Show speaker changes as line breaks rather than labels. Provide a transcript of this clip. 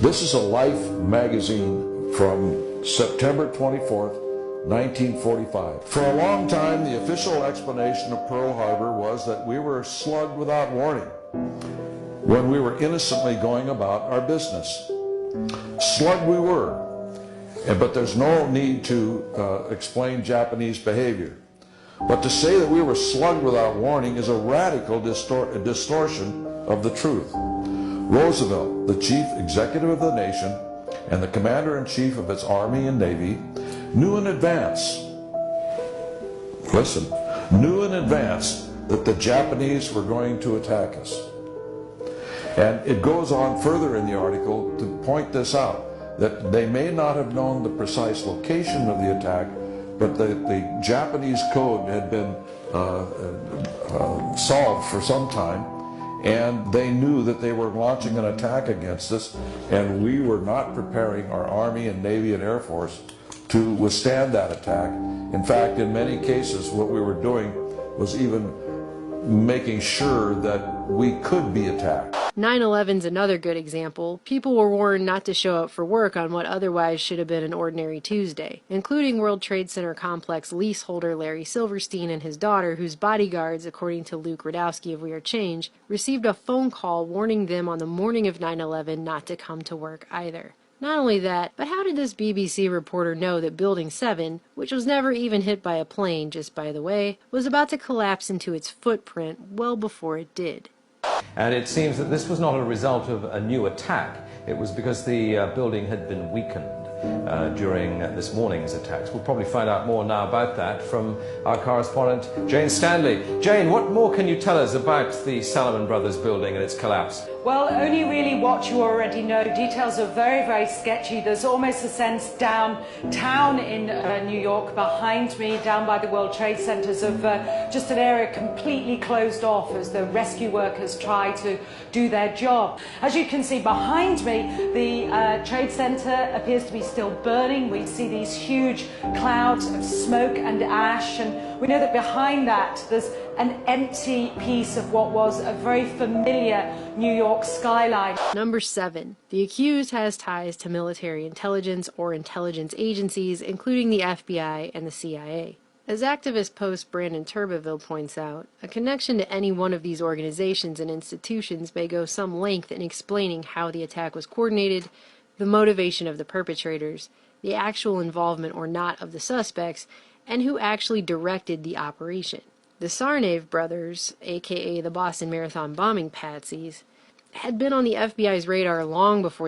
This is a Life magazine from September 24th, 1945. For a long time, the official explanation of Pearl Harbor was that we were slugged without warning when we were innocently going about our business. Slugged we were, but there's no need to explain Japanese behavior. But to say that we were slugged without warning is a radical distortion of the truth. Roosevelt, the chief executive of the nation and the commander-in-chief of its Army and Navy, knew in advance, listen, knew in advance that the Japanese were going to attack us. And it goes on further in the article to point this out, that they may not have known the precise location of the attack, but the Japanese code had been solved for some time, and they knew that they were launching an attack against us, and we were not preparing our Army and Navy and Air Force to withstand that attack. In fact, in many cases, what we were doing was even making sure that we could be attacked.
9/11's another good example. People were warned not to show up for work on what otherwise should have been an ordinary Tuesday, including World Trade Center complex leaseholder Larry Silverstein and his daughter, whose bodyguards, according to Luke Rudowski of We Are Change, received a phone call warning them on the morning of 9/11 not to come to work either. Not only that, but how did this BBC reporter know that Building 7, which was never even hit by a plane, just by the way, was about to collapse into its footprint well before it did?
And it seems that this was not a result of a new attack. It was because the building had been weakened during this morning's attacks. We'll probably find out more now about that from our correspondent, Jane Stanley. Jane, what more can you tell us about the Salomon Brothers building and its collapse?
Well, only really what you already know. Details are very, very sketchy. There's almost a sense downtown in New York, behind me, down by the World Trade Centers, of just an area completely closed off as the rescue workers try to do their job. As you can see behind me, the Trade Center appears to be still burning. We see these huge clouds of smoke and ash, and we know that behind that there's an empty piece of what was a very familiar New York skyline.
Number 7. The accused has ties to military intelligence or intelligence agencies, including the FBI and the CIA. As activist post Brandon Turbeville points out, a connection to any one of these organizations and institutions may go some length in explaining how the attack was coordinated, the motivation of the perpetrators, the actual involvement or not of the suspects, and who actually directed the operation. The Tsarnaev brothers, aka the Boston Marathon bombing patsies, had been on the FBI's radar long before